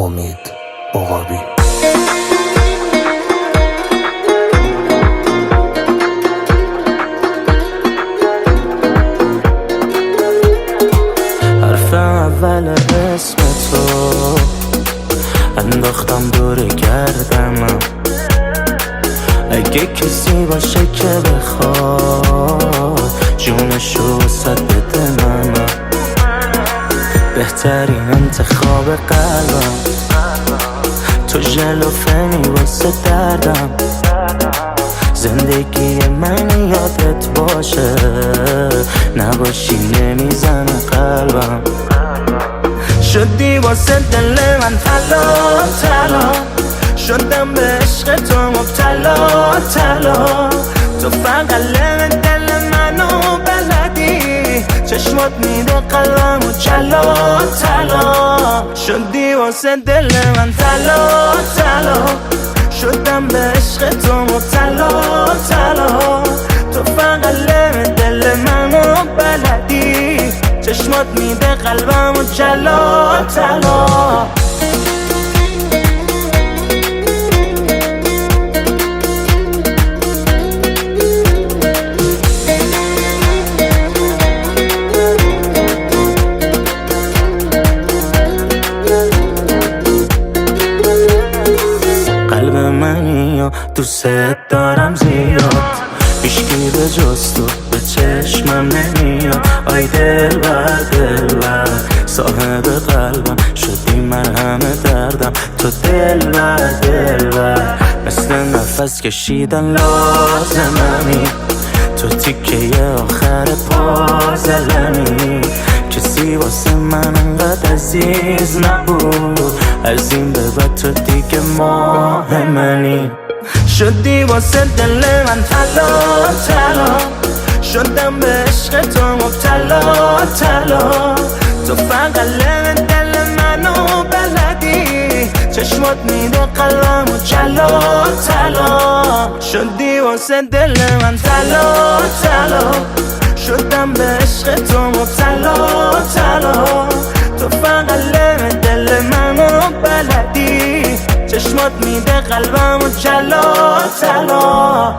امید عقابی. حرف اول اسم تو انداختم دور گردنم، اگه کسی باشه که بخواد جونشو واسد بده منم، بهترین انتخاب قلبم تو ژلوفنی واسه دردم، زندگی من یادت باشه نباشی نمیزنه قلبم، شدی واسه دل من طلا طلا، شدم به عشق تو مبتلا طلا، تو فقط دل منو بلدی، چشمات میده قلبمو جلا طلا، شدی واسه دل من طلا طلا، شدم به عشق تو مبتلا طلا، تو فقط دل منو بلدی، چشمات میده قلبمو جلا طلا. قلب منی و دوست دارم زیاد، هیچکی به جز تو به چشمم نمیاد، آی دلبر صاحب قلبم شدی مرهم دردم، تو دلبر مثل نفس کشیدن لازممی، تو تیکه آخر پازلمی، کسی واسه من انقدر عزیز نبود، از این به بعد تو دیگه ماه منی، شدی واسه دل من طلا طلا، شدم به عشق تو مبتلا طلا، تو فقط دل منو بلدی، چشمات میده قلبمو جلا طلا، شدی واسه دل من طلا طلا، شدم به عشق تو مبتلا طلا، تو فقط دل منو بلدی، چشمات میده قلبمو جلا طلا.